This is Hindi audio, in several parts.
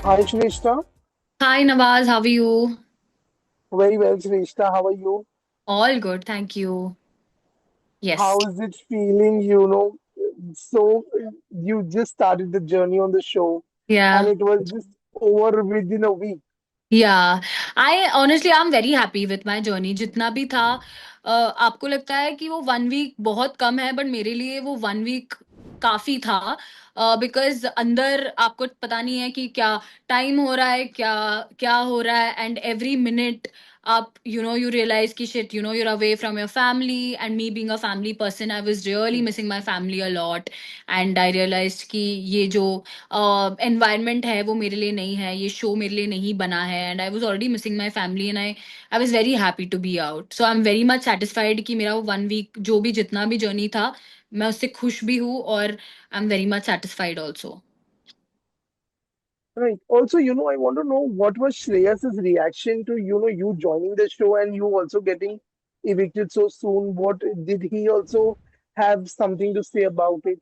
Hi, Shrishta. Hi Nawaz, how are you? Very well, Shrishta. How are you? All good, thank you. Yes. How is it feeling? You just started the journey on the show, and Yeah. it was just over within a week. Yeah. I honestly I'm very happy with my journey. जितना भी था आपको लगता है कि वो 1 वीक बहुत कम है बट मेरे लिए वो 1 वीक काफी था बिकॉज अंदर आपको पता नहीं है कि क्या टाइम हो रहा है क्या क्या हो रहा है एंड एवरी मिनट आप यू रियलाइज कि shit you're away from your family and me being a family person I was really missing my family a lot and I realized कि ये जो एनवायरनमेंट है वो मेरे लिए नहीं है ये शो मेरे लिए नहीं बना है and I was already missing my family and I was very happy to be out so I am very much satisfied कि मेरा वो 1 वीक जो भी जितना भी जर्नी था मैं उससे खुश भी हूँ और आई am very much satisfied also. Right. Also, I want to know what was Shreyas's reaction to, you joining the show and you also getting evicted so soon. What did he also have something to say about it?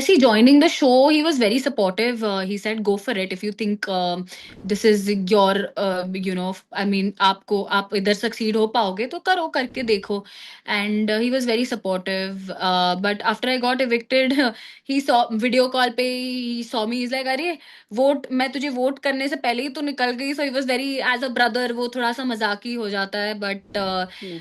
See, joining the show, he was very supportive. He said, "Go for it. If you think this is your, I mean, आप इधर succeed हो पाओगे तो करो करके देखो." And he was very supportive. But after I got evicted, he saw video call पे he saw me. He's like, "अरे वोट मैं तुझे वोट करने से पहले ही तो निकल गई." So he was very as a brother. वो थोड़ा सा मजाकी हो जाता है. But Hmm.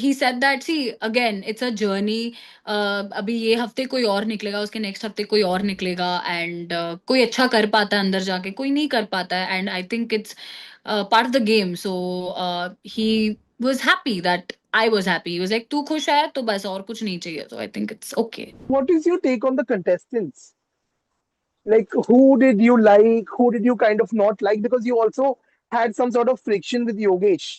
he said that see again, it's a journey. अभी ये हफ्ते कोई और निकलेगा उसके नेक्स्ट हफ्ते कोई और निकलेगा एंड कोई अच्छा कर पाता है अंदर जाके कोई नहीं कर पाता है and I think it's part of the game so he was happy that I was happy he was like तू खुश है तो बस और कुछ नहीं चाहिए तो आई think it's okay. What is your take on the contestants? Like, who did you like? Who did you kind of not like? Because you also had some sort of friction with Yogesh.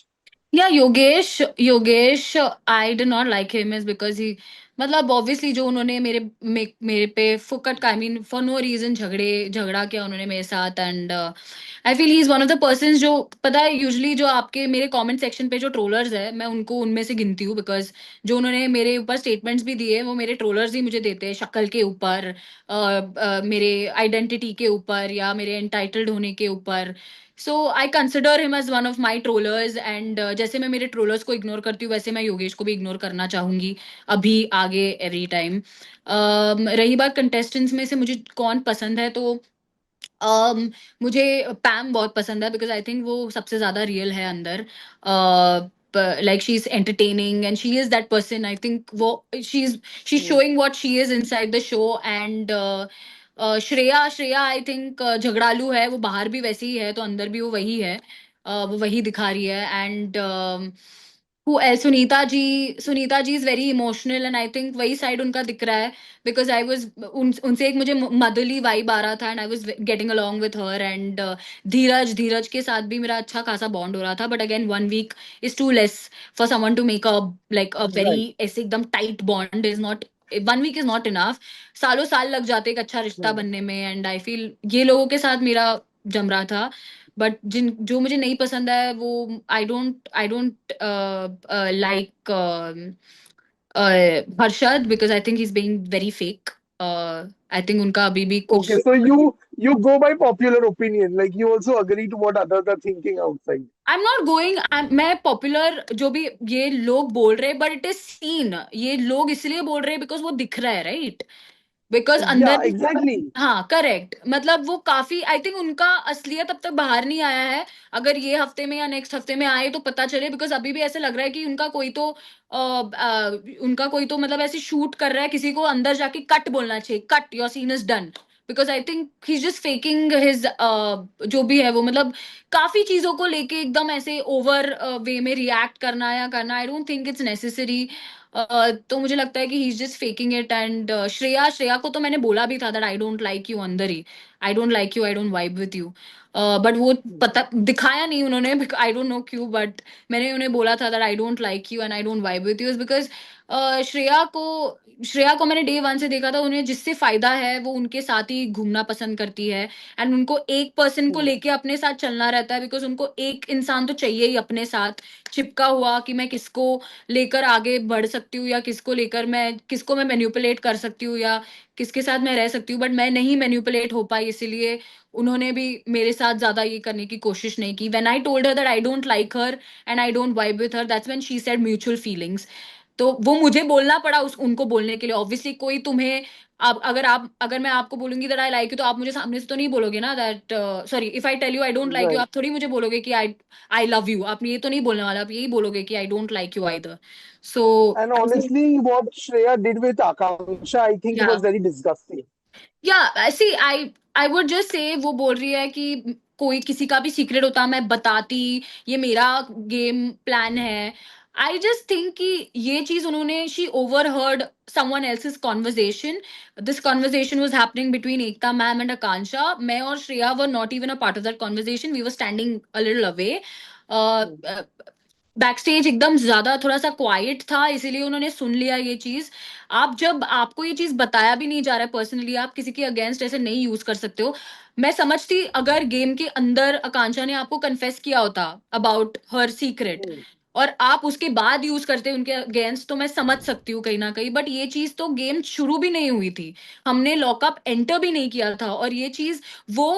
या Yogesh I did not like him is because he मतलब ऑब्वियसली जो उन्होंने मेरे पे फुकट का I mean for no reason झगड़ा किया उन्होंने मेरे साथ and I feel he is one of the person जो पता है यूजुअली जो आपके मेरे कमेंट सेक्शन पे जो ट्रोलर्स है मैं उनको उनमें से गिनती हूँ बिकॉज जो उन्होंने मेरे ऊपर स्टेटमेंट्स भी दिए वो मेरे ट्रोलर्स ही मुझे देते हैं शक्ल के ऊपर मेरे आइडेंटिटी के ऊपर या मेरे एंटाइटल्ड होने के ऊपर. So I consider him as one of my trollers and जैसे मैं मेरे ट्रोलर्स को इग्नोर करती हूँ वैसे मैं योगेश को भी इग्नोर करना चाहूंगी अभी आगे एवरी टाइम. रही बात कंटेस्टेंट्स में से मुझे कौन पसंद है तो मुझे पैम बहुत पसंद है बिकॉज आई थिंक वो सबसे ज्यादा रियल है अंदर. Like she is entertaining and she is that person I think वो she is Hmm. Showing what she is inside the show and Shreya I think झगड़ालू है वो बाहर भी वैसी ही है तो अंदर भी वो वही है. वो वही दिखा रही है and Sunita ji is very emotional and I think वही साइड उनका दिख रहा है बिकॉज आई वॉज उनसे एक मुझे मदरली वाइब आ रहा था and I was getting along with her and Dheeraj के साथ भी मेरा अच्छा खासा बॉन्ड हो रहा था but again 1 week is too less for someone to make a like a very Right. ऐसे एकदम tight bond is not 1 week is not enough. सालों साल लग जाते एक अच्छा रिश्ता Hmm. बनने में एंड आई फील ये लोगों के साथ मेरा जम रहा था. बट जिन जो मुझे नहीं पसंद है वो आई don't like Harshad because I think he is being very fake. I think उनका अभी भी Okay, कुछ so you go by popular opinion, like you also agree to what others are thinking outside. I am not going मैं पॉपुलर जो भी ये लोग बोल रहे बट इट इज सीन ये लोग इसलिए बोल रहे हैं बिकॉज वो दिख रहा है राइट बिकॉज Yeah, अंदर exactly. हाँ करेक्ट मतलब वो काफी आई थिंक उनका असलियत अब तक बाहर नहीं आया है. अगर ये हफ्ते में या नेक्स्ट हफ्ते में आए तो पता चले बिकॉज अभी भी ऐसे लग रहा है कि उनका कोई तो मतलब ऐसे शूट कर रहा है किसी को अंदर जाके कट बोलना चाहिए cut your scene is done because I think he just faking his जो भी है वो मतलब काफी चीजों को लेके एकदम ऐसे ओवर वे में रिएक्ट करना या करना I don't think it's necessary. तो मुझे लगता है कि he is just faking it and Shreya को तो मैंने बोला भी था that I don't like you अंदर ही I don't like you I don't vibe with you. But वो पता दिखाया नहीं उन्होंने आई डोंट नो क्यों बट मैंने उन्हें बोला था that I don't like you and I don't vibe with you because Shreya को मैंने डे वन से देखा था, उन्हें जिससे फायदा है वो उनके साथ ही घूमना पसंद करती है। एंड उनको एक पर्सन को हम्म, लेके अपने साथ चलना रहता है, बिकॉज उनको एक इंसान तो चाहिए ही अपने साथ चिपका हुआ, कि मैं किसको लेकर आगे बढ़ सकती हूँ, या किसको मैं मैनिपुलेट कर सकती हूँ, या किसके साथ मैं रह सकती हूँ। बट मैं नहीं मैनिपुलेट हो पाई, इसीलिए उन्होंने भी मेरे साथ ज्यादा ये करने की कोशिश नहीं की। When I told her that I don't like her and I don't vibe with her, that's when she said mutual feelings. तो वो मुझे बोलना पड़ा उनको बोलने के लिए। ऑब्वियसली कोई तुम्हें, अगर मैं आपको बोलूंगी दैट आई लाइक यू, तो आप मुझे सामने से तो नहीं बोलोगे ना that, sorry, if I tell you I don't like you, right. आप थोड़ी मुझे बोलोगे कि आई लव यू। आप ये तो नहीं बोलने वाले, आप यही बोलोगे कि आई don't like you either. So And honestly, what Shreya did with Akanksha, I think या was very disgusting. या सी आई वुड जस्ट से, वो बोल रही है कि कोई किसी का भी सीक्रेट होता मैं बताती, ये मेरा गेम प्लान है। आई जस्ट थिंक कि ये चीज उन्होंने, she overheard someone else's conversation. This conversation was happening between Ekta ma'am and Akanksha. मैं और Shreya were not even a part of that conversation, we were standing a little away. Hmm. Back stage एकदम ज्यादा थोड़ा सा क्वाइट था, इसीलिए उन्होंने सुन लिया ये चीज। आप जब आपको ये चीज बताया भी नहीं जा रहा है पर्सनली, आप किसी के अगेंस्ट ऐसे नहीं यूज कर सकते हो। मैं समझती अगर गेम के अंदर आकांक्षा ने आपको कन्फेस किया होता अबाउट हर सीक्रेट, Hmm. और आप उसके बाद यूज करते उनके अगेंस्ट, तो मैं समझ सकती हूँ कहीं ना कहीं। बट ये चीज तो गेम शुरू भी नहीं हुई थी, हमने लॉकअप एंटर भी नहीं किया था, और ये चीज वो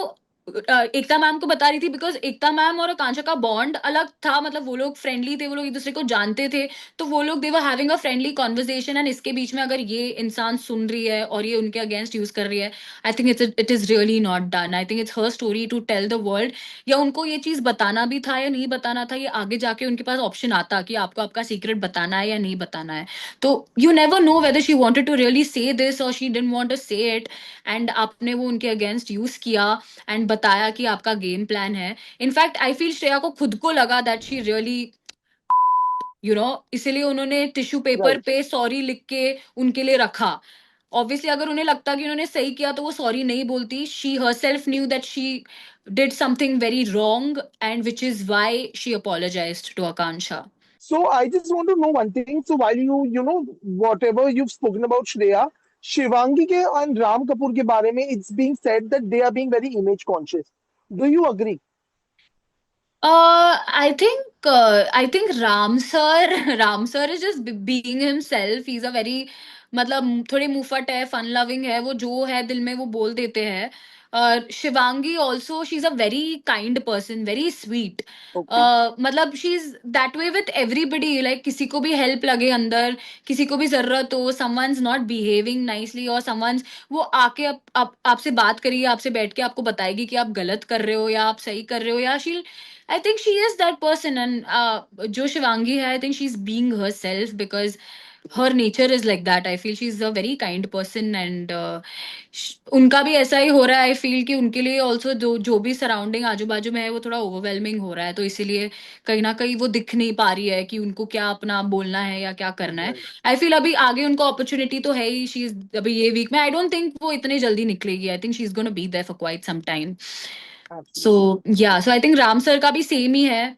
एकता मैम को बता रही थी, बिकॉज एकता मैम और आकांक्षा का बॉन्ड अलग था। मतलब वो लोग फ्रेंडली थे, वो लोग एक दूसरे को जानते थे। तो वो लोग they were having a friendly conversation, and इसके बीच में अगर ये इंसान सुन रही है और ये उनके अगेंस्ट यूज कर रही है, I think it is really not done. I think it's her story to tell the world. या उनको ये चीज बताना भी था या नहीं बताना था, ये आगे जाके उनके पास ऑप्शन आता कि आपको आपका सीक्रेट बताना है या नहीं बताना है। तो you never know whether she wanted to really say this और she didn't want to say it, and आपने वो उनके अगेंस्ट यूज किया एंड बताया कि आपका गेम प्लान है। इनफैक्ट आई फील श्रेया को खुद को लगा दैट शी रियली, इसीलिए उन्होंने टिश्यू पेपर Right. पे सॉरी लिख के उनके लिए रखा। ऑब्वियसली अगर उन्हें लगता कि उन्होंने सही किया तो वो सॉरी नहीं बोलती। She herself knew that she did something very wrong, and which is why she apologised to Aakanksha. So I just want to know one thing. So while whatever you've spoken about Shreya, Shivangi ke and Ram Kapoor ke बारे में, it's being said that they are being very image conscious. Do you agree? I think Ram sir, Ram sir is just being himself. He's a very, मतलब थोड़े मुफट है, फन लविंग है, वो जो है दिल में वो बोल देते हैं। Shivangi also, she is a very kind person, very sweet. Okay. मतलब she is that way with everybody, like किसी को भी हेल्प लगे अंदर, किसी को भी जरूरत हो, समवंस नॉट बिहेविंग नाइसली और समवंस, वो आके आपसे बात करिए, आपसे बैठ के आपको बताएगी कि आप गलत कर रहे हो या आप सही कर रहे हो, या she, I think she is that person, and जो शिवांगी है, I think she's being herself because her nature is like that. I feel she's a very kind person, and उनका भी ऐसा ही हो रहा है। I feel कि उनके लिए also जो भी सराउंडिंग आजू बाजू में है वो थोड़ा ओवरवेलमिंग हो रहा है, तो इसीलिए कहीं ना कहीं वो दिख नहीं पा रही है कि उनको क्या अपना बोलना है या क्या करना है। Right. आई फील अभी आगे उनको अपॉर्चुनिटी तो है ही, शी इज अभी ये वीक में, आई डोंट थिंक वो इतनी जल्दी निकलेगी। I think she is gonna be there for quite some time. So Absolutely. Yeah, so I think Ram sir का भी सेम ही है।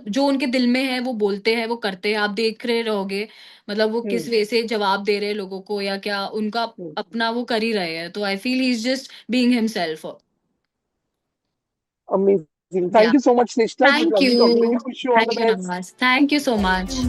जो उनके दिल में है वो बोलते हैं, वो करते हैं, आप देख रहे रहोगे। मतलब वो किस Hmm. वे से जवाब दे रहे हैं लोगों को, या क्या उनका Hmm. अपना वो कर ही रहे हैं। तो आई feel he is just being himself. Amazing. या, Thank you so much, Nishta. It was thank lovely talking with you, you. Wish you all the best. नमस्ते, थैंक यू सो मच।